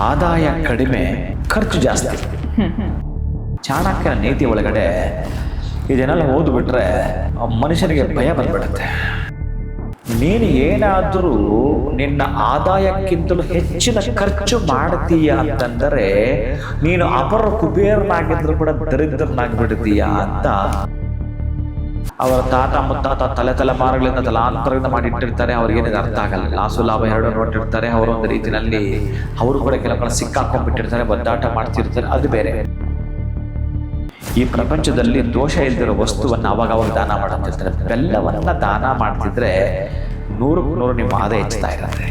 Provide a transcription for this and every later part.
ಆದಾಯ ಕಡಿಮೆ, ಖರ್ಚು ಜಾಸ್ತಿ. ಚಾಣಕ್ಯನ ನೀತಿ ಒಳಗಡೆ ಇದನ್ನೆಲ್ಲ ಓದ್ಬಿಟ್ರೆ ಮನುಷ್ಯನಿಗೆ ಭಯ ಬಂದ್ಬಿಡುತ್ತೆ. ನೀನು ಏನಾದರೂ ನಿನ್ನ ಆದಾಯಕ್ಕಿಂತಲೂ ಹೆಚ್ಚಿನ ಖರ್ಚು ಮಾಡ್ತೀಯ ಅಂತಂದರೆ ನೀನು ಅಪರ ಕುಬೇರನಾಗಿದ್ರು ಕೂಡ ದರಿದ್ರನಾಗ್ಬಿಡ್ತೀಯ ಅಂತ ಅವರ ತಾತ ಮುತ್ತಾತ ತಲೆಮಾರುಗಳಿಂದ ತಲಾಂತರದಿಂದ ಮಾಡಿಟ್ಟಿರ್ತಾರೆ. ಅವ್ರಿಗೇನಿದೆ ಅರ್ಥ ಆಗಲ್ಲ. ಲಾಸು ಲಾಭ ಎರಡು ನೋಡಿರ್ತಾರೆ. ಅವರೊಂದು ರೀತಿಯಲ್ಲಿ ಅವರು ಕೂಡ ಕೆಲವು ಸಿಕ್ಕಾಕೊಂಡ್ಬಿಟ್ಟಿರ್ತಾರೆ, ಬದ್ದಾಟ ಮಾಡ್ತಿರ್ತಾರೆ. ಅದು ಬೇರೆ. ಈ ಪ್ರಪಂಚದಲ್ಲಿ ದೋಷ ಇಲ್ದಿರೋ ವಸ್ತುವನ್ನು ಅವಾಗ ದಾನ ಮಾಡ್ತಿರ್ತಾರೆ. ಬೆಲ್ಲವನ್ನ ದಾನ ಮಾಡ್ತಿದ್ರೆ 100ಕ್ಕೆ 100 ನಿಮ್ಮ ಆದಾಯ ಹೆಚ್ಚುತ್ತಾ ಇರುತ್ತೆ.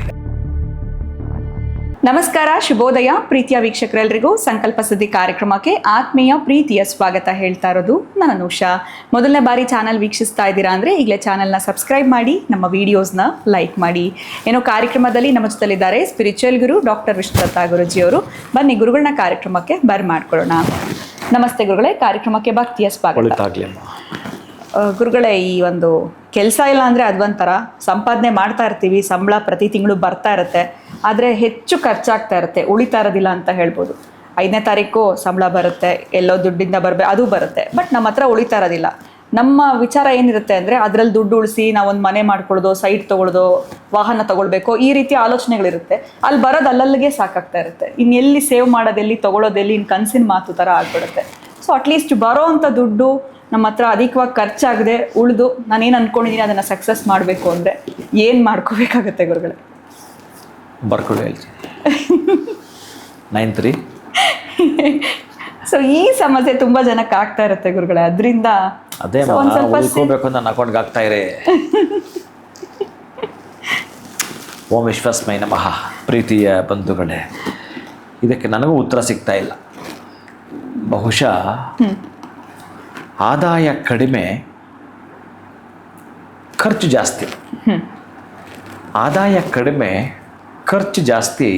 ನಮಸ್ಕಾರ, ಶುಭೋದಯ ಪ್ರೀತಿಯ ವೀಕ್ಷಕರೆಲ್ಲರಿಗೂ ಸಂಕಲ್ಪ ಸುದ್ದಿ ಕಾರ್ಯಕ್ರಮಕ್ಕೆ ಆತ್ಮೀಯ ಪ್ರೀತಿಯ ಸ್ವಾಗತ ಹೇಳ್ತಾ ಇರೋದು ನಾನು ಉಷಾ. ಮೊದಲನೇ ಬಾರಿ ಚಾನಲ್ ವೀಕ್ಷಿಸ್ತಾ ಇದ್ದೀರಾ ಅಂದರೆ ಈಗಲೇ ಚಾನಲ್ನ ಸಬ್ಸ್ಕ್ರೈಬ್ ಮಾಡಿ, ನಮ್ಮ ವಿಡಿಯೋಸ್ನ ಲೈಕ್ ಮಾಡಿ. ಏನೋ ಕಾರ್ಯಕ್ರಮದಲ್ಲಿ ನಮ್ಮ ಜೊತೆಲಿದ್ದಾರೆ ಸ್ಪಿರಿಚುವಲ್ ಗುರು ಡಾಕ್ಟರ್ ವಿಷ್ಣುದತ್ತ ಗುರುಜಿಯವರು. ಬನ್ನಿ ಗುರುಗಳನ್ನ ಕಾರ್ಯಕ್ರಮಕ್ಕೆ ಮಾಡ್ಕೊಳ್ಳೋಣ. ನಮಸ್ತೆ ಗುರುಗಳೇ, ಕಾರ್ಯಕ್ರಮಕ್ಕೆ ಭಕ್ತಿಯ ಸ್ವಾಗತ. ಗುರುಗಳೇ, ಈ ಒಂದು ಕೆಲಸ ಇಲ್ಲ ಅಂದರೆ ಅದೊಂಥರ ಸಂಪಾದನೆ ಮಾಡ್ತಾ ಇರ್ತೀವಿ, ಸಂಬಳ ಪ್ರತಿ ತಿಂಗಳು ಬರ್ತಾ ಇರುತ್ತೆ, ಆದರೆ ಹೆಚ್ಚು ಖರ್ಚಾಗ್ತಾ ಇರುತ್ತೆ, ಉಳಿತಾ ಇರೋದಿಲ್ಲ ಅಂತ ಹೇಳ್ಬೋದು. 5ನೇ ತಾರೀಕು ಸಂಬಳ ಬರುತ್ತೆ, ಎಲ್ಲೋ ದುಡ್ಡಿಂದ ಅದು ಬರುತ್ತೆ, ಬಟ್ ನಮ್ಮ ಹತ್ರ ಉಳಿತಾ ಇರೋದಿಲ್ಲ. ನಮ್ಮ ವಿಚಾರ ಏನಿರುತ್ತೆ ಅಂದರೆ ಅದರಲ್ಲಿ ದುಡ್ಡು ಉಳಿಸಿ ನಾವೊಂದು ಮನೆ ಮಾಡ್ಕೊಳ್ಳೋದು, ಸೈಟ್ ತೊಗೊಳ್ಳೋದು, ವಾಹನ ತೊಗೊಳ್ಬೇಕು, ಈ ರೀತಿ ಆಲೋಚನೆಗಳಿರುತ್ತೆ. ಅಲ್ಲಿ ಬರೋದು ಅಲ್ಲಲ್ಲಿಗೆ ಸಾಕಾಗ್ತಾ ಇರುತ್ತೆ. ಇನ್ನೆಲ್ಲಿ ಸೇವ್ ಮಾಡೋದೆಲ್ಲಿ, ತೊಗೊಳ್ಳೋದೆಲ್ಲಿ, ಇನ್ನು ಕನಸಿನ ಮಾತು ಥರ ಆಗ್ಬಿಡುತ್ತೆ. ಸೊ ಅಟ್ಲೀಸ್ಟ್ ಬರೋ ಅಂಥ ದುಡ್ಡು ನಮ್ಮ ಹತ್ರ ಅಧಿಕವಾಗಿ ಖರ್ಚಾಗದೆ ಉಳಿದು ನಾನೇನು ಅಂದ್ಕೊಂಡಿದ್ದೀನಿ ಅದನ್ನು ಸಕ್ಸಸ್ ಮಾಡಬೇಕು ಅಂದರೆ ಏನು ಮಾಡ್ಕೋಬೇಕಾಗತ್ತೆ ಗುರುಗಳೇ? ಬರ್ಕೊಳ್ಳಿ ಹೇಳ್ತೀನಿ. 9-3. ಸೊ ಈ ಸಮಸ್ಯೆ ತುಂಬ ಜನಕ್ಕೆ ಆಗ್ತಾ ಇರುತ್ತೆ ಗುರುಗಳೇ. ಅದರಿಂದ ಅದೇ ಉಳ್ಕೋಬೇಕು ನನ್ನ ಅಕೌಂಟ್ಗೆ ಆಗ್ತಾ ಇರೇ. ಓಂ ವಿಶ್ವಸ್ಮೈ ನಮಃ. ಪ್ರೀತಿಯ ಬಂಧುಗಳೇ, ಇದಕ್ಕೆ ನನಗೂ ಉತ್ತರ ಸಿಗ್ತಾ ಇಲ್ಲ. ಬಹುಶಃ ಆದಾಯ ಕಡಿಮೆ, ಖರ್ಚು ಜಾಸ್ತಿ. ಆದಾಯ ಕಡಿಮೆ, ಖರ್ಚು ಜಾಸ್ತಿ.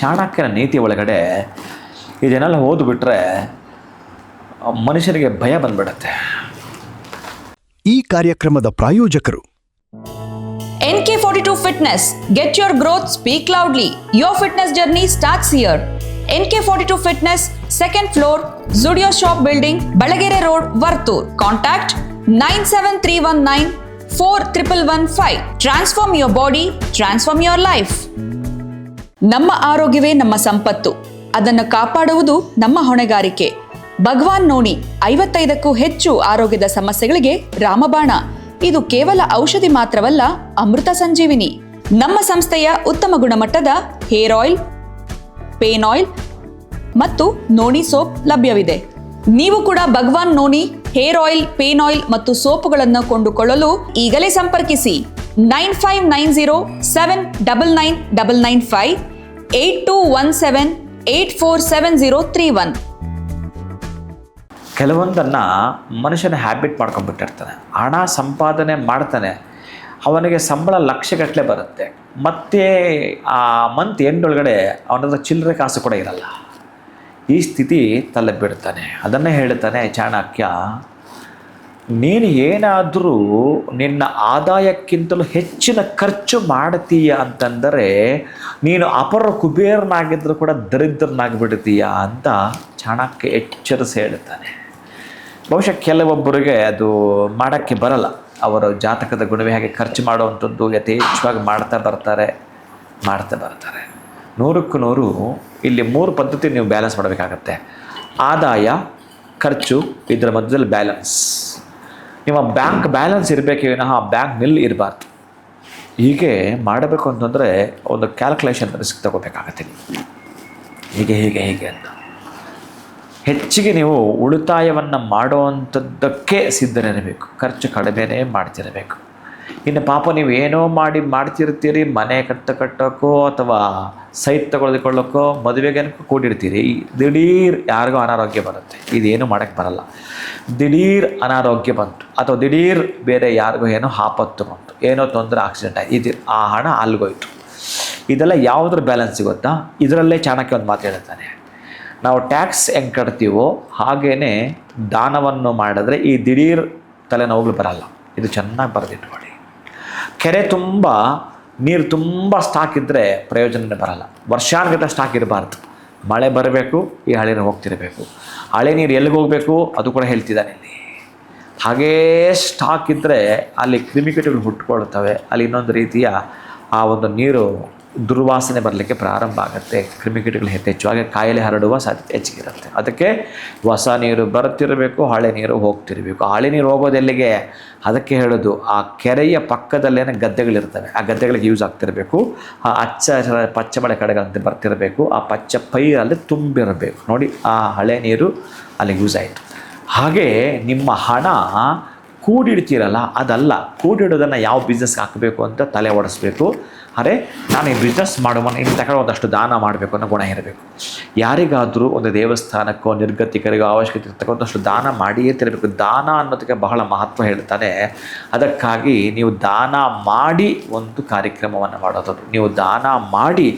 ಚಾಣಕ್ಯನ ನೀತಿ ಒಳಗಡೆ ಇದನ್ನೆಲ್ಲ ಓದ್ಬಿಟ್ರೆ ಮನುಷ್ಯನಿಗೆ ಭಯ ಬಂದ್ಬಿಡುತ್ತೆ. ಈ ಕಾರ್ಯಕ್ರಮದ ಪ್ರಾಯೋಜಕರು NK42 Fitness. Get your growth, speak loudly. Your fitness journey starts here. NK42 Fitness, 2nd floor, Zudio Shop Building, Balagere Road, Vartur. Contact 973194115. Transform your body, transform your life. ನಮ್ಮ ಆರೋಗ್ಯವೇ ನಮ್ಮ ಸಂಪತ್ತು. ಅದನ್ನು ಕಾಪಾಡುವುದು ನಮ್ಮ ಹೊಣೆಗಾರಿಕೆ. ಭಗವಾನ್ ನೋನಿ 55ಕ್ಕೂ ಹೆಚ್ಚು ಆರೋಗ್ಯದ ಸಮಸ್ಯೆಗಳಿಗೆ ರಾಮಬಾಣ. ಇದು ಕೇವಲ ಔಷಧಿ ಮಾತ್ರವಲ್ಲ, ಅಮೃತ ಸಂಜೀವಿನಿ. ನಮ್ಮ ಸಂಸ್ಥೆಯ ಉತ್ತಮ ಗುಣಮಟ್ಟದ ಹೇರ್ ಆಯಿಲ್, ಪೇನ್ ಆಯಿಲ್ ಮತ್ತು ನೋನಿ ಸೋಪ್ ಲಭ್ಯವಿದೆ. ನೀವು ಕೂಡ Bhagwan noni hair oil, pain oil ಮತ್ತು ಸೋಪುಗಳನ್ನು ಕೊಂಡುಕೊಳ್ಳಲು ಈಗಲೇ ಸಂಪರ್ಕಿಸಿ 9590799995 8217847031. ಕೆಲವೊಂದನ್ನು ಮನುಷ್ಯನ ಹ್ಯಾಬಿಟ್ ಮಾಡ್ಕೊಂಡ್ಬಿಟ್ಟಿರ್ತಾನೆ. ಹಣ ಸಂಪಾದನೆ ಮಾಡ್ತಾನೆ, ಅವನಿಗೆ ಸಂಬಳ ಲಕ್ಷಗಟ್ಟಲೆ ಬರುತ್ತೆ, ಮತ್ತೆ ಆ ಮಂತ್ ಎಂಡ್ ಒಳಗಡೆ ಅವನತ್ರ ಚಿಲ್ಲರೆ ಕಾಸು ಕೂಡ ಇರಲ್ಲ. ಈ ಸ್ಥಿತಿ ತಲುಪಿಬಿಡ್ತಾನೆ. ಅದನ್ನೇ ಹೇಳ್ತಾನೆ ಚಾಣಕ್ಯ, ನೀನು ಏನಾದರೂ ನಿನ್ನ ಆದಾಯಕ್ಕಿಂತಲೂ ಹೆಚ್ಚಿನ ಖರ್ಚು ಮಾಡ್ತೀಯ ಅಂತಂದರೆ ನೀನು ಅಪರ ಕುಬೇರನಾಗಿದ್ದರೂ ಕೂಡ ದರಿದ್ರನಾಗಿಬಿಡ್ತೀಯ ಅಂತ ಚಾಣಕ್ಯ ಎಚ್ಚರಿಸಿ ಹೇಳ್ತಾನೆ. ಬಹುಶಃ ಕೆಲವೊಬ್ಬರಿಗೆ ಅದು ಮಾಡೋಕ್ಕೆ ಬರಲ್ಲ. ಅವರ ಜಾತಕದ ಗುಣವೇ ಹಾಗೆ ಖರ್ಚು ಮಾಡುವಂಥದ್ದು ಯಥೇಚ್ಛವಾಗಿ ಮಾಡ್ತಾ ಬರ್ತಾರೆ. 100ಕ್ಕೆ 100 ಇಲ್ಲಿ 3 ಪದ್ಧತಿ ನೀವು ಬ್ಯಾಲೆನ್ಸ್ ಮಾಡಬೇಕಾಗತ್ತೆ. ಆದಾಯ, ಖರ್ಚು, ಇದರ ಮಧ್ಯದಲ್ಲಿ ಬ್ಯಾಲೆನ್ಸ್. ನಿಮ್ಮ ಬ್ಯಾಂಕ್ ಬ್ಯಾಲೆನ್ಸ್ ಇರಬೇಕು, ವಿನಃ ಬ್ಯಾಂಕ್ ನಿಲ್ ಇರಬಾರ್ದು. ಹೀಗೆ ಮಾಡಬೇಕು ಅಂತಂದರೆ ಒಂದು ಕ್ಯಾಲ್ಕುಲೇಷನ್ ರಿಸ್ಕ್ ತಗೋಬೇಕಾಗತ್ತೆ. ಹೀಗೆ ಅಂತ ಹೆಚ್ಚಿಗೆ ನೀವು ಉಳಿತಾಯವನ್ನು ಮಾಡುವಂಥದ್ದಕ್ಕೆ ಸಿದ್ಧರಿರಬೇಕು. ಖರ್ಚು ಕಡಿಮೆನೇ ಮಾಡ್ತಿರಬೇಕು. ಇನ್ನು ಪಾಪ ನೀವು ಏನೋ ಮಾಡ್ತಿರ್ತೀರಿ, ಮನೆ ಕಟ್ಟೋಕ್ಕೋ ಅಥವಾ ಸೈಟ್ ತಗೊಳ್ಕೊಳ್ಳೋಕ್ಕೋ ಮದುವೆಗೇನಕ್ಕೋ ಕೂಡಿರ್ತೀರಿ. ದಿಢೀರ್ ಯಾರಿಗೂ ಅನಾರೋಗ್ಯ ಬರುತ್ತೆ. ಇದೇನು ಮಾಡೋಕ್ಕೆ ಬರಲ್ಲ. ದಿಢೀರ್ ಅನಾರೋಗ್ಯ ಬಂತು ಅಥವಾ ದಿಢೀರ್ ಬೇರೆ ಯಾರಿಗೂ ಏನೋ ಆಪತ್ತು ಬಂತು, ಏನೋ ತೊಂದರೆ, ಆಕ್ಸಿಡೆಂಟ್ ಆಯಿತು, ಇದು ಆ ಹಣ ಅಲ್ಗೋಯ್ತು. ಇದೆಲ್ಲ ಯಾವುದ್ರ ಬ್ಯಾಲೆನ್ಸ್ ಸಿಗುತ್ತಾ? ಇದರಲ್ಲೇ ಚಾಣಕ್ಯ ಒಂದು ಮಾತು ಹೇಳ್ತಾನೆ, ನಾವು ಟ್ಯಾಕ್ಸ್ ಹೆಂಗೆ ಕಟ್ತೀವೋ ಹಾಗೇ ದಾನವನ್ನು ಮಾಡಿದ್ರೆ ಈ ದಿಢೀರ್ ತಲೆನೋವುಗಳು ಬರಲ್ಲ. ಇದು ಚೆನ್ನಾಗಿ ಬರೆದಿಟ್ಕೊಳ್ಳಿ. ಕೆರೆ ತುಂಬ ನೀರು ತುಂಬ ಸ್ಟಾಕ್ ಇದ್ದರೆ ಪ್ರಯೋಜನವೇ ಬರಲ್ಲ. ವರ್ಷಾನುಗಟ್ಟಲೆ ಸ್ಟಾಕ್ ಇರಬಾರ್ದು. ಮಳೆ ಬರಬೇಕು, ಈ ಹಳೆ ನೀರು ಹೋಗ್ತಿರಬೇಕು. ಹಳೆ ನೀರು ಎಲ್ಲಿಗೆ ಹೋಗಬೇಕು ಅದು ಕೂಡ ಹೇಳ್ತಿದ್ದಾನೆ ಇಲ್ಲಿ. ಹಾಗೇ ಸ್ಟಾಕ್ ಇದ್ದರೆ ಅಲ್ಲಿ ಕ್ರಿಮಿಕೀಟಗಳು ಹುಟ್ಕೊಳ್ತವೆ. ಅಲ್ಲಿ ಇನ್ನೊಂದು ರೀತಿಯ ಆ ಒಂದು ನೀರು ದುರ್ವಾಸನೆ ಬರಲಿಕ್ಕೆ ಪ್ರಾರಂಭ ಆಗುತ್ತೆ. ಕ್ರಿಮಿಕೀಟಗಳು ಹೆಚ್ಚಾಗಿ ಕಾಯಿಲೆ ಹರಡುವ ಸಾಧ್ಯತೆ ಹೆಚ್ಚಿಗಿರುತ್ತೆ. ಅದಕ್ಕೆ ಹೊಸ ನೀರು ಬರುತ್ತಿರಬೇಕು, ಹಳೆ ನೀರು ಹೋಗ್ತಿರಬೇಕು. ಹಳೆ ನೀರು ಹೋಗೋದು ಎಲ್ಲಿಗೆ? ಅದಕ್ಕೆ ಹೇಳೋದು, ಆ ಕೆರೆಯ ಪಕ್ಕದಲ್ಲೇನೆ ಗದ್ದೆಗಳಿರ್ತವೆ, ಆ ಗದ್ದೆಗಳಿಗೆ ಯೂಸ್ ಆಗ್ತಿರಬೇಕು. ಆ ಪಚ್ಚ ಬಳೆ ಕಡೆಗಳಂತೆ ಬರ್ತಿರಬೇಕು. ಆ ಪಚ್ಚ ಪೈರಲ್ಲಿ ತುಂಬಿರಬೇಕು. ನೋಡಿ, ಆ ಹಳೆ ನೀರು ಅಲ್ಲಿಗೆ ಯೂಸ್ ಆಯಿತು. ಹಾಗೆ ನಿಮ್ಮ ಹಣ ಕೂಡಿಡ್ತೀರಲ್ಲ, ಅದಲ್ಲ. ಕೂಡಿಡೋದನ್ನು ಯಾವ ಬಿಸ್ನೆಸ್ಗೆ ಹಾಕಬೇಕು ಅಂತ ತಲೆ ಓಡಿಸ್ಬೇಕು. ಅರೆ, ನಾನು ಈ ಬಿಸ್ನೆಸ್ ಮಾಡುವ ಇನ್ನು ತಗೊಂಡು ಒಂದಷ್ಟು ದಾನ ಮಾಡಬೇಕು ಅನ್ನೋ ಗುಣ ಇರಬೇಕು. ಯಾರಿಗಾದರೂ ಒಂದು ದೇವಸ್ಥಾನಕ್ಕೋ ನಿರ್ಗತಿಕರಿಗೋ ಅವಶ್ಯಕತೆ ಇರ್ತಕ್ಕಂಥಷ್ಟು ದಾನ ಮಾಡಿಯೇ ತಿರಬೇಕು. ದಾನ ಅನ್ನೋದಕ್ಕೆ ಬಹಳ ಮಹತ್ವ ಹೇಳ್ತಾನೆ. ಅದಕ್ಕಾಗಿ ನೀವು ದಾನ ಮಾಡಿ ಒಂದು ಕಾರ್ಯಕ್ರಮವನ್ನು ಮಾಡೋದು, ನೀವು ದಾನ ಮಾಡಿ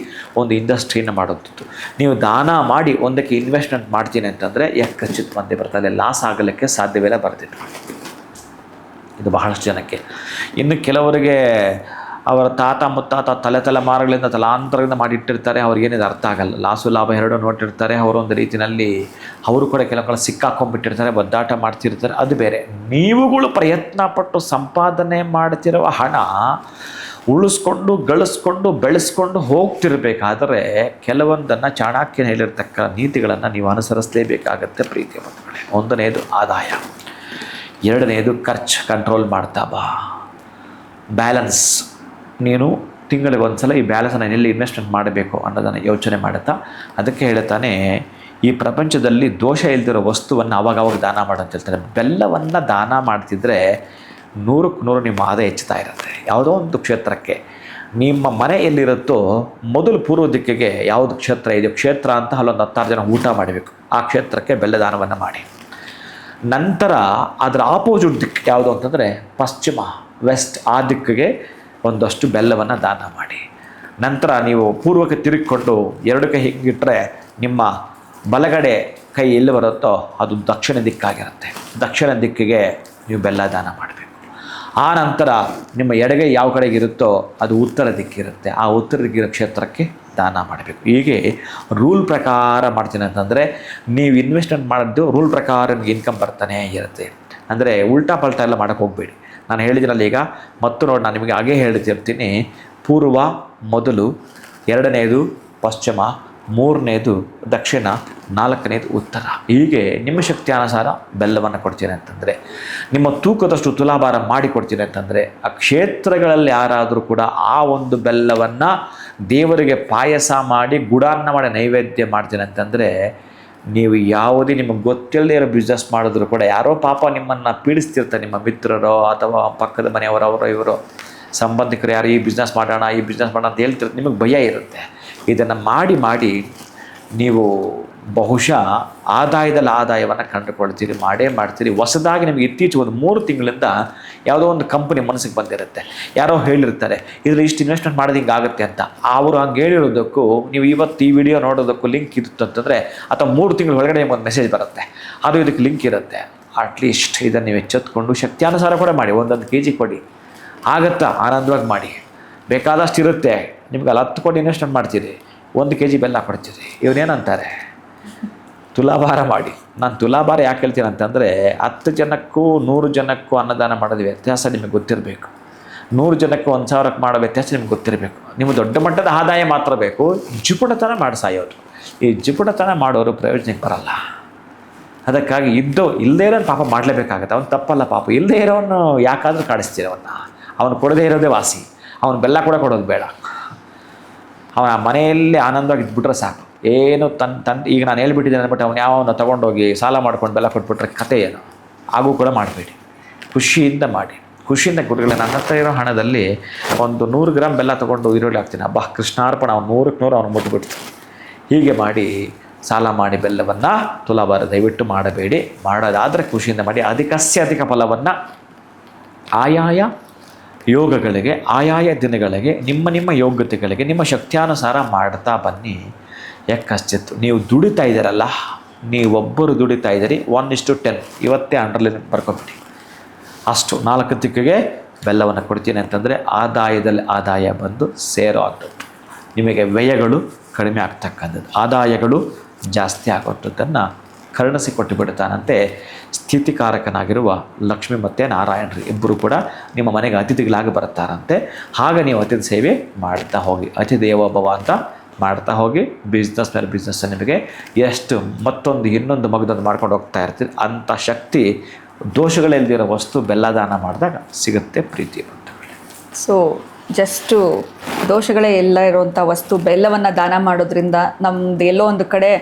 ಒಂದು ಇಂಡಸ್ಟ್ರಿಯನ್ನು ಮಾಡೋದು, ನೀವು ದಾನ ಮಾಡಿ ಒಂದಕ್ಕೆ ಇನ್ವೆಸ್ಟ್ಮೆಂಟ್ ಮಾಡ್ತೀನಿ ಅಂತಂದರೆ ಖಚಿತ ಮಂದಿ ಬರ್ತಾರೆ. ಲಾಸ್ ಆಗಲಿಕ್ಕೆ ಸಾಧ್ಯವಿಲ್ಲ, ಬರ್ತಿತ್ತು. ಇದು ಬಹಳಷ್ಟು ಜನಕ್ಕೆ. ಇನ್ನು ಕೆಲವರಿಗೆ ಅವರ ತಾತ ಮುತ್ತಾತ ತಲೆಮಾರುಗಳಿಂದ ತಲಾಂತರದಿಂದ ಮಾಡಿಟ್ಟಿರ್ತಾರೆ. ಅವ್ರಿಗೇನಿದು ಅರ್ಥ ಆಗಲ್ಲ. ಲಾಸು ಲಾಭ ಎರಡೂ ನೋಡಿರ್ತಾರೆ. ಅವರೊಂದು ರೀತಿಯಲ್ಲಿ ಅವರು ಕೂಡ ಕೆಲವು ಸಿಕ್ಕಾಕೊಂಡ್ಬಿಟ್ಟಿರ್ತಾರೆ, ಒದ್ದಾಟ ಮಾಡ್ತಿರ್ತಾರೆ. ಅದು ಬೇರೆ. ನೀವುಗಳು ಪ್ರಯತ್ನ ಪಟ್ಟು ಸಂಪಾದನೆ ಮಾಡ್ತಿರುವ ಹಣ ಉಳಿಸ್ಕೊಂಡು ಗಳಿಸ್ಕೊಂಡು ಬೆಳೆಸ್ಕೊಂಡು ಹೋಗ್ತಿರ್ಬೇಕಾದ್ರೆ ಕೆಲವೊಂದನ್ನು ಚಾಣಕ್ಯನ ಹೇಳಿರ್ತಕ್ಕ ನೀತಿಗಳನ್ನು ನೀವು ಅನುಸರಿಸಲೇಬೇಕಾಗತ್ತೆ ಪ್ರೀತಿಯ ಮಕ್ಕಳೇ. ಒಂದನೇದು ಆದಾಯ, ಎರಡನೇದು ಖರ್ಚು ಕಂಟ್ರೋಲ್ ಮಾಡ್ತಾ ಬಾ. ಬ್ಯಾಲೆನ್ಸ್, ನೀನು ತಿಂಗಳಿಗೆ ಒಂದು ಸಲ ಈ ಬ್ಯಾಲೆನ್ಸನ್ನು ಎಲ್ಲಿ ಇನ್ವೆಸ್ಟ್ಮೆಂಟ್ ಮಾಡಬೇಕು ಅನ್ನೋದನ್ನು ಯೋಚನೆ ಮಾಡುತ್ತಾ, ಅದಕ್ಕೆ ಹೇಳ್ತಾನೆ ಈ ಪ್ರಪಂಚದಲ್ಲಿ ದೋಷ ಇಲ್ದಿರೋ ವಸ್ತುವನ್ನು ಅವಾಗವಾಗ ದಾನ ಮಾಡಂತ ಹೇಳ್ತಾರೆ. ಬೆಲ್ಲವನ್ನು ದಾನ ಮಾಡ್ತಿದ್ರೆ 100ಕ್ಕೆ 100 ನಿಮ್ಮ ಆದಾಯ ಹೆಚ್ಚುತ್ತಾ ಇರುತ್ತೆ. ಯಾವುದೋ ಒಂದು ಕ್ಷೇತ್ರಕ್ಕೆ ನಿಮ್ಮ ಮನೆ ಎಲ್ಲಿರುತ್ತೋ ಮೊದಲು ಪೂರ್ವ ದಿಕ್ಕಿಗೆ ಯಾವುದು ಕ್ಷೇತ್ರ ಇದೆಯೋ, ಕ್ಷೇತ್ರ ಅಂತ ಅಲ್ಲೊಂದು 10 ಜನ ಊಟ ಮಾಡಬೇಕು. ಆ ಕ್ಷೇತ್ರಕ್ಕೆ ಬೆಲ್ಲ ದಾನವನ್ನು ಮಾಡಿ. ನಂತರ ಅದರ ಆಪೋಸಿಟ್ ದಿಕ್ಕು ಯಾವುದು ಅಂತಂದರೆ ಪಶ್ಚಿಮ, ವೆಸ್ಟ್, ಆ ದಿಕ್ಕಿಗೆ ಒಂದಷ್ಟು ಬೆಲ್ಲವನ್ನು ದಾನ ಮಾಡಿ. ನಂತರ ನೀವು ಪೂರ್ವಕ್ಕೆ ತಿರುಗಿಕೊಂಡು 2 ಕೈ ಹಿಂಗಿಟ್ಟರೆ ನಿಮ್ಮ ಬಲಗಡೆ ಕೈ ಎಲ್ಲಿ ಬರುತ್ತೋ ಅದು ದಕ್ಷಿಣ ದಿಕ್ಕಾಗಿರುತ್ತೆ. ದಕ್ಷಿಣ ದಿಕ್ಕಿಗೆ ನೀವು ಬೆಲ್ಲ ದಾನ ಮಾಡಬೇಕು. ಆ ನಂತರ ನಿಮ್ಮ ಎಡಗೈ ಯಾವ ಕಡೆಗೆ ಇರುತ್ತೋ ಅದು ಉತ್ತರ ದಿಕ್ಕಿರುತ್ತೆ. ಆ ಉತ್ತರ ದಿಕ್ಕಿರೋ ಕ್ಷೇತ್ರಕ್ಕೆ ದಾನ ಮಾಡಬೇಕು. ಹೀಗೆ ರೂಲ್ ಪ್ರಕಾರ ಮಾಡ್ತೀನಿ ಅಂತಂದರೆ ನೀವು ಇನ್ವೆಸ್ಟ್ಮೆಂಟ್ ಮಾಡಿದ್ದು ರೂಲ್ ಪ್ರಕಾರ ನಿಮಗೆ ಇನ್ಕಮ್ ಬರ್ತಾನೆ ಇರುತ್ತೆ. ಅಂದರೆ ಉಲ್ಟಾ ಪಲ್ಟಾ ಎಲ್ಲ ಮಾಡೋಕ್ಕೆ ಹೋಗಬೇಡಿ. ನಾನು ಹೇಳಿದಿನಲ್ಲ ಈಗ ಮತ್ತು ನೋಡಿ, ನಾನು ನಿಮಗೆ ಹಾಗೇ ಹೇಳ್ತಿರ್ತೀನಿ. ಪೂರ್ವ ಮೊದಲು, ಎರಡನೇದು ಪಶ್ಚಿಮ, ಮೂರನೇದು ದಕ್ಷಿಣ, ನಾಲ್ಕನೇದು ಉತ್ತರ. ಹೀಗೆ ನಿಮ್ಮ ಶಕ್ತಿ ಅನುಸಾರ ಬೆಲ್ಲವನ್ನು ಕೊಡ್ತೀನಿ ಅಂತಂದರೆ, ನಿಮ್ಮ ತೂಕದಷ್ಟು ತುಲಾಭಾರ ಮಾಡಿಕೊಡ್ತೀನಿ ಅಂತಂದರೆ, ಆ ಕ್ಷೇತ್ರಗಳಲ್ಲಿ ಯಾರಾದರೂ ಕೂಡ ಆ ಒಂದು ಬೆಲ್ಲವನ್ನು ದೇವರಿಗೆ ಪಾಯಸ ಮಾಡಿ ಗುಡಾನ್ನ ಮಾಡಿ ನೈವೇದ್ಯ ಮಾಡ್ತೀನಿ ಅಂತಂದರೆ, ನೀವು ಯಾವುದೇ ನಿಮಗೆ ಗೊತ್ತಿಲ್ಲದೆ ಇರೋ ಬಿಸ್ನೆಸ್ ಮಾಡಿದ್ರು ಕೂಡ ಯಾರೋ ಪಾಪ ನಿಮ್ಮನ್ನು ಪೀಡಿಸ್ತಿರ್ತಾರೆ, ನಿಮ್ಮ ಮಿತ್ರರೋ ಅಥವಾ ಪಕ್ಕದ ಮನೆಯವರೋ ಅವರೋ ಇವರೋ ಸಂಬಂಧಿಕರು ಯಾರು ಈ ಬಿಸ್ನೆಸ್ ಮಾಡೋಣ ಅಂತ ಹೇಳ್ತಿರ್ತಾರೆ. ನಿಮಗೆ ಭಯ ಇರುತ್ತೆ. ಇದನ್ನು ಮಾಡಿ ನೀವು ಬಹುಶಃ ಆದಾಯವನ್ನು ಕಂಡುಕೊಳ್ತೀರಿ, ಮಾಡ್ತೀರಿ. ಹೊಸದಾಗಿ ನಿಮಗೆ ಇತ್ತೀಚೆಗೆ ಒಂದು 3 ತಿಂಗಳಿಂದ ಯಾವುದೋ ಒಂದು ಕಂಪನಿ ಮನಸ್ಸಿಗೆ ಬಂದಿರುತ್ತೆ. ಯಾರೋ ಹೇಳಿರ್ತಾರೆ ಇದರಲ್ಲಿ ಇಷ್ಟು ಇನ್ವೆಸ್ಟ್ಮೆಂಟ್ ಮಾಡೋದು ಹಿಂಗಾಗುತ್ತೆ ಅಂತ. ಅವರು ಹಂಗೆ ಹೇಳಿರೋದಕ್ಕೂ ನೀವು ಇವತ್ತು ಈ ವಿಡಿಯೋ ನೋಡೋದಕ್ಕೂ ಲಿಂಕ್ ಇರುತ್ತೆ ಅಂತಂದರೆ, ಅಥವಾ 3 ತಿಂಗಳ ಒಳಗಡೆ ನಿಮಗೊಂದು ಮೆಸೇಜ್ ಬರುತ್ತೆ, ಅದು ಇದಕ್ಕೆ ಲಿಂಕ್ ಇರುತ್ತೆ. ಅಟ್ಲೀಸ್ಟ್ ಇದನ್ನು ನೀವು ಎಚ್ಚೆತ್ಕೊಂಡು ಶಕ್ತಿಯಾನುಸಾರ ಕೂಡ ಮಾಡಿ. 1 kg ಕೊಡಿ, ಆಗುತ್ತಾ ಆನಂದವಾಗಿ ಮಾಡಿ. ಬೇಕಾದಷ್ಟು ಇರುತ್ತೆ. ನಿಮ್ಗೆ ಅಲ್ಲಿ 10 ಕೋಟಿ ಇನ್ವೆಸ್ಟ್ಮೆಂಟ್ ಮಾಡ್ತೀರಿ, 1 kg ಬೆಲ್ಲ ಕೊಡ್ತೀರಿ. ಇವನೇನಂತಾರೆ ತುಲಾಭಾರ ಮಾಡಿ. ನಾನು ತುಲಾಭಾರ ಯಾಕೆ ಹೇಳ್ತೀನಿ ಅಂತಂದರೆ, 10 ಜನಕ್ಕೂ 100 ಜನಕ್ಕೂ ಅನ್ನದಾನ ಮಾಡೋದು ವ್ಯತ್ಯಾಸ ನಿಮಗೆ ಗೊತ್ತಿರಬೇಕು. 100 ಜನಕ್ಕೆ 1000ಕ್ಕೆ ಮಾಡೋ ವ್ಯತ್ಯಾಸ ನಿಮ್ಗೆ ಗೊತ್ತಿರಬೇಕು. ನಿಮಗೆ ದೊಡ್ಡ ಮಟ್ಟದ ಆದಾಯ ಮಾತ್ರ ಬೇಕು. ಜಿಪುಣತನ ಮಾಡಿ ಸಾಯೋರು, ಈ ಜಿಪುಣತನ ಮಾಡೋರು ಪ್ರಯೋಜನಕ್ಕೆ ಬರಲ್ಲ. ಅದಕ್ಕಾಗಿ ಇಲ್ಲದೇ ಇರೋನು ಪಾಪ ಮಾಡಲೇಬೇಕಾಗತ್ತೆ. ಅವನು ತಪ್ಪಲ್ಲ ಪಾಪ. ಇಲ್ಲದೇ ಇರೋನು ಯಾಕಾದರೂ ಕಾಡಿಸ್ತೀರ ಅವನು ಕೊಡದೇ ಇರೋದೇ ವಾಸಿ. ಅವನು ಬೆಲ್ಲ ಕೂಡ ಕೊಡೋದು ಬೇಡ. ಅವನ ಮನೆಯಲ್ಲಿ ಆನಂದವಾಗಿ ಇದ್ಬಿಟ್ರೆ ಸಾಕು. ಏನು ಈಗ ನಾನು ಹೇಳ್ಬಿಟ್ಟಿದ್ದೇನೆ ಅಂದ್ಬಿಟ್ಟು ಅವನು ಯಾವನ್ನ ತೊಗೊಂಡೋಗಿ ಸಾಲ ಮಾಡ್ಕೊಂಡು ಬೆಲ್ಲ ಕೊಟ್ಬಿಟ್ರೆ ಕತೆ ಏನು ಹಾಗೂ ಕೂಡ ಮಾಡಬೇಡಿ. ಖುಷಿಯಿಂದ ಮಾಡಿ, ಖುಷಿಯಿಂದ ಕೊಟ್ಟರೆ. ನನ್ನ ಹತ್ರ ಇರೋ ಹಣದಲ್ಲಿ ಒಂದು 100 ಗ್ರಾಮ್ ಬೆಲ್ಲ ತೊಗೊಂಡು ಈರುಳ್ಳಿ ಹಾಕ್ತೀನಿ. ಹಬ್ಬ ಕೃಷ್ಣಾರ್ಪಣ, ಅವ್ನು 100ಕ್ಕೆ 100 ಅವ್ನು ಮುಟ್ಬಿಡ್ತು. ಹೀಗೆ ಮಾಡಿ ಸಾಲ ಮಾಡಿ ಬೆಲ್ಲವನ್ನು ತುಲಾಭಾರ ದಯವಿಟ್ಟು ಮಾಡಬೇಡಿ. ಮಾಡೋದಾದರೆ ಖುಷಿಯಿಂದ ಮಾಡಿ. ಅಧಿಕ ಫಲವನ್ನು ಆಯಾಯ ಯೋಗಗಳಿಗೆ, ಆಯಾಯ ದಿನಗಳಿಗೆ, ನಿಮ್ಮ ಯೋಗ್ಯತೆಗಳಿಗೆ, ನಿಮ್ಮ ಶಕ್ತಿಯಾನುಸಾರ ಮಾಡ್ತಾ ಬನ್ನಿ. ಯಾಕಶ್ಚಿತ್ತು ನೀವು ದುಡಿತಾ ಇದ್ದೀರಲ್ಲ, ನೀವೊಬ್ಬರು ದುಡಿತಾ ಇದ್ದೀರಿ. 1:10 ಇವತ್ತೇ ಅಂಡರ್ಲೈನ್ ಬರ್ಕೊಬಿಡಿ. ಅಷ್ಟು 4 ದಿಕ್ಕಿಗೆ ಬೆಲ್ಲವನ್ನು ಕೊಡ್ತೀನಿ ಅಂತಂದರೆ ಆದಾಯದಲ್ಲಿ ಆದಾಯ ಬಂದು ಸೇರೋ ಅಂಥದ್ದು. ನಿಮಗೆ ವ್ಯಯಗಳು ಕಡಿಮೆ ಆಗ್ತಕ್ಕಂಥದ್ದು, ಆದಾಯಗಳು ಜಾಸ್ತಿ ಆಗುವಂಥದ್ದನ್ನು ಕರುಣಿಸಿ ಕೊಟ್ಟು ಬಿಡ್ತಾನಂತೆ ಸ್ಥಿತಿಕಾರಕನಾಗಿರುವ ಲಕ್ಷ್ಮಿ ಮತ್ತು ನಾರಾಯಣರು ಇಬ್ಬರು ಕೂಡ ನಿಮ್ಮ ಮನೆಗೆ ಅತಿಥಿಗಳಾಗಿ ಬರ್ತಾರಂತೆ. ಆಗ ನೀವು ಅತಿಥಿ ಸೇವೆ ಮಾಡ್ತಾ ಹೋಗಿ, ಅತಿಥೇವ ಭವ ಅಂತ ಮಾಡ್ತಾ ಹೋಗಿ, ಬಿಸ್ನೆಸ್ ಮೇಲೆ ಬಿಸ್ನೆಸ್ ನಿಮಗೆ ಎಷ್ಟು ಇನ್ನೊಂದು ಮಗದೊಂದು ಮಾಡ್ಕೊಂಡು ಹೋಗ್ತಾ ಇರ್ತೀರಿ. ಅಂಥ ಶಕ್ತಿ ದೋಷಗಳಿಲ್ದಿರೋ ವಸ್ತು ಬೆಲ್ಲದಾನ ಮಾಡಿದಾಗ ಸಿಗುತ್ತೆ ಪ್ರೀತಿ ಬಂಧುಗಳೇ. ಸೊ ಜಸ್ಟು ದೋಷಗಳೇ ಎಲ್ಲ ಇರುವಂಥ ವಸ್ತು ಬೆಲ್ಲವನ್ನು ದಾನ ಮಾಡೋದ್ರಿಂದ ನಮ್ದು ಎಲ್ಲೋ ಒಂದು ಕಡೆ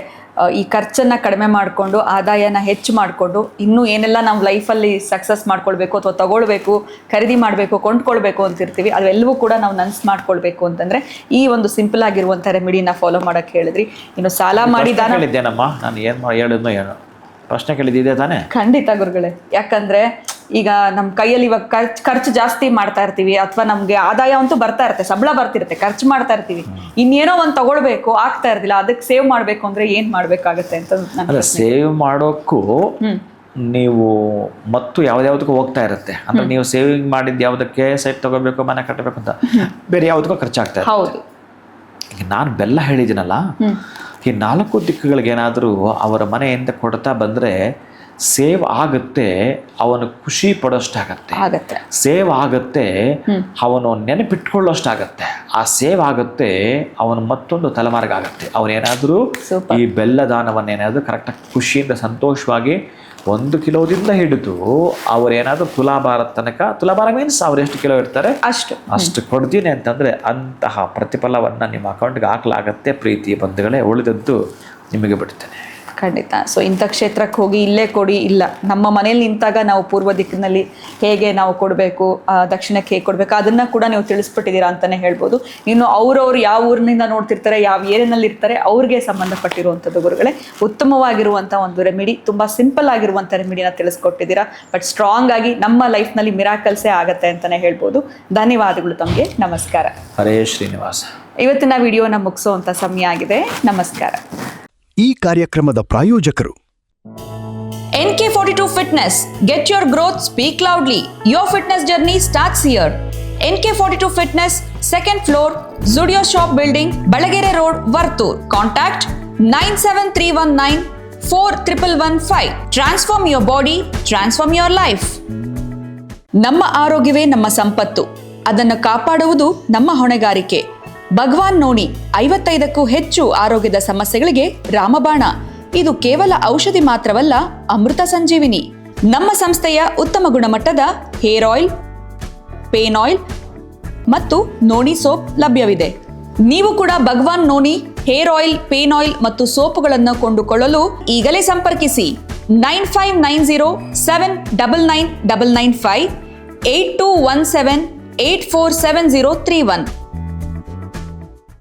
ಈ ಖರ್ಚನ್ನು ಕಡಿಮೆ ಮಾಡಿಕೊಂಡು ಆದಾಯನ ಹೆಚ್ಚು ಮಾಡಿಕೊಂಡು ಇನ್ನೂ ಏನೆಲ್ಲ ನಾವು ಲೈಫಲ್ಲಿ ಸಕ್ಸಸ್ ಮಾಡ್ಕೊಳ್ಬೇಕು ಅಥವಾ ತಗೊಳ್ಬೇಕು, ಖರೀದಿ ಮಾಡಬೇಕು, ಕೊಂಡ್ಕೊಳ್ಬೇಕು ಅಂತಿರ್ತೀವಿ, ಅವೆಲ್ಲವೂ ಕೂಡ ನಾವು ನನ್ಸು ಮಾಡ್ಕೊಳ್ಬೇಕು ಅಂತಂದರೆ ಈ ಒಂದು ಸಿಂಪಲ್ ಆಗಿರುವಂಥ ರೆಮಿಡಿನ ಫಾಲೋ ಮಾಡೋಕ್ಕೆ ಹೇಳಿದ್ರಿ. ಇನ್ನು ಸಾಲ ಮಾಡಿ ದಾನ ಹೇಳಿದ್ದೇನಮ್ಮ, ನಾನು ಏನು ಹೇಳಿದ್ನೋ ಏನು ಪ್ರಶ್ನೆ ಕೇಳಿದ್ದೆ ತಾನೇ? ಖಂಡಿತ ಗುರುಗಳೇ, ಯಾಕಂದರೆ ಈಗ ನಮ್ಮ ಕೈಯಲ್ಲಿ ಇವಾಗ ಖರ್ಚು ಜಾಸ್ತಿ ಮಾಡ್ತಾ ಇರ್ತೀವಿ, ಅಥವಾ ನಮಗೆ ಆದಾಯ ಅಂತೂ ಬರ್ತಾ ಇರುತ್ತೆ, ಸಂಬಳ ಬರ್ತಿರುತ್ತೆ, ಖರ್ಚು ಮಾಡ್ತಾ ಇರ್ತೀವಿ, ಇನ್ನೇನೋ ಒಂದು ತಗೊಳ್ಬೇಕು ಆಗ್ತಾ ಇರ್ಲಿಲ್ಲ, ಅದಕ್ಕೆ ಸೇವ್ ಮಾಡಬೇಕು ಅಂದರೆ ಏನು ಮಾಡಬೇಕಾಗತ್ತೆ ಅಂತ. ಸೇವ್ ಮಾಡೋಕ್ಕೂ ನೀವು ಮತ್ತು ಯಾವ್ದಾವುದಕ್ಕೂ ಹೋಗ್ತಾ ಇರುತ್ತೆ. ಅಂದರೆ ನೀವು ಸೇವಿಂಗ್ ಮಾಡಿದ್ದು ಯಾವುದಕ್ಕೆ, ಸೈಟ್ ತಗೋಬೇಕು, ಮನೆ ಕಟ್ಟಬೇಕು ಅಂತ, ಬೇರೆ ಯಾವುದಕ್ಕೂ ಖರ್ಚಾಗ್ತಾ ಇರುತ್ತೆ. ಹೌದು. ಈಗ ನಾನು ಬೆಲ್ಲ ಹೇಳಿದ್ದೀನಲ್ಲ, ಈ 4 ದಿಕ್ಕುಗಳಿಗೇನಾದರೂ ಅವರ ಮನೆಯಿಂದ ಕೊಡ್ತಾ ಬಂದರೆ ಸೇವ್ ಆಗುತ್ತೆ, ಅವನು ಖುಷಿ ಪಡೋಷ್ಟಾಗತ್ತೆ, ಸೇವ್ ಆಗುತ್ತೆ, ಅವನು ನೆನಪಿಟ್ಕೊಳ್ಳೋಷ್ಟಾಗತ್ತೆ, ಆ ಸೇವ್ ಆಗುತ್ತೆ ಅವನು ಮತ್ತೊಂದು ತಲೆಮಾರಿಗಾಗತ್ತೆ. ಅವನೇನಾದರೂ ಈ ಬೆಲ್ಲ ದಾನವನ್ನೇನಾದರೂ ಕರೆಕ್ಟಾಗಿ ಖುಷಿಯಿಂದ ಸಂತೋಷವಾಗಿ 1 ಕಿಲೋದಿಂದ ಹಿಡಿದು ಅವರೇನಾದರೂ ತುಲಾಭಾರ ಮೀನ್ಸ್ ಅವ್ರು ಎಷ್ಟು ಕಿಲೋ ಇರ್ತಾರೆ ಅಷ್ಟು ಕೊಡ್ತೀನಿ ಅಂತಂದರೆ ಅಂತಹ ಪ್ರತಿಫಲವನ್ನು ನಿಮ್ಮ ಅಕೌಂಟ್ಗೆ ಹಾಕಲಾಗತ್ತೆ ಪ್ರೀತಿ ಬಂಧುಗಳೇ. ಉಳಿದದ್ದು ನಿಮಗೆ ಬಿಡ್ತೇನೆ. ಖಂಡಿತ. ಸೊ ಇಂಥ ಕ್ಷೇತ್ರಕ್ಕೆ ಹೋಗಿ ಇಲ್ಲೇ ಕೊಡಿ, ಇಲ್ಲ ನಮ್ಮ ಮನೇಲಿ ನಿಂತಾಗ ನಾವು ಪೂರ್ವ ದಿಕ್ಕಿನಲ್ಲಿ ಹೇಗೆ ನಾವು ಕೊಡಬೇಕು, ದಕ್ಷಿಣಕ್ಕೆ ಹೇಗೆ ಕೊಡಬೇಕು, ಅದನ್ನು ಕೂಡ ನೀವು ತಿಳಿಸ್ಬಿಟ್ಟಿದ್ದೀರಾ ಅಂತಲೇ ಹೇಳ್ಬೋದು. ಇನ್ನು ಅವ್ರವ್ರು ಯಾವ ಊರಿನಿಂದ ನೋಡ್ತಿರ್ತಾರೆ, ಯಾವ ಏರಿಯಾನಲ್ಲಿ ಇರ್ತಾರೆ, ಅವ್ರಿಗೆ ಸಂಬಂಧಪಟ್ಟಿರುವಂಥದ್ದು ಗುರುಗಳೇ ಉತ್ತಮವಾಗಿರುವಂಥ ಒಂದು ರೆಮಿಡಿ, ತುಂಬ ಸಿಂಪಲ್ ಆಗಿರುವಂಥ ರೆಮಿಡಿನ ತಿಳಿಸ್ಕೊಟ್ಟಿದ್ದೀರಾ. ಬಟ್ ಸ್ಟ್ರಾಂಗ್ ಆಗಿ ನಮ್ಮ ಲೈಫ್ನಲ್ಲಿ ಮಿರಾಕಲ್ಸೇ ಆಗತ್ತೆ ಅಂತಲೇ ಹೇಳ್ಬೋದು. ಧನ್ಯವಾದಗಳು ತಮಗೆ. ನಮಸ್ಕಾರ. ಹರೇ ಶ್ರೀನಿವಾಸ. ಇವತ್ತಿನ ವಿಡಿಯೋನ ಮುಗಿಸೋವಂಥ ಸಮಯ ಆಗಿದೆ. ನಮಸ್ಕಾರ. ಈ ಕಾರ್ಯಕ್ರಮದ ಪ್ರಾಯೋಜಕರು NK42 Fitness. Get your growth, speak loudly. Your fitness journey starts here. NK42 Fitness, 2nd floor, Zudio Shop Building, Balagere Road, Vartur. Contact 97319 4115. Transform your body, transform your life. ನಮ್ಮ ಆರೋಗ್ಯವೇ ನಮ್ಮ ಸಂಪತ್ತು, ಅದನ್ನು ಕಾಪಾಡುವುದು ನಮ್ಮ ಹೊಣೆಗಾರಿಕೆ. ಭಗವಾನ್ ನೋಣಿ 55ಕ್ಕೂ ಹೆಚ್ಚು ಆರೋಗ್ಯದ ಸಮಸ್ಯೆಗಳಿಗೆ ರಾಮಬಾಣ. ಇದು ಕೇವಲ ಔಷಧಿ ಮಾತ್ರವಲ್ಲ, ಅಮೃತ ಸಂಜೀವಿನಿ. ನಮ್ಮ ಸಂಸ್ಥೆಯ ಉತ್ತಮ ಗುಣಮಟ್ಟದ ಹೇರ್ ಆಯಿಲ್, ಪೇನ್ ಆಯಿಲ್ ಮತ್ತು ನೋಣಿ ಸೋಪ್ ಲಭ್ಯವಿದೆ. ನೀವು ಕೂಡ ಭಗವಾನ್ ನೋಣಿ ಹೇರ್ ಆಯಿಲ್, ಪೇನ್ ಆಯಿಲ್ ಮತ್ತು ಸೋಪುಗಳನ್ನು ಕೊಂಡುಕೊಳ್ಳಲು ಈಗಲೇ ಸಂಪರ್ಕಿಸಿ 9590799995 8217 847031.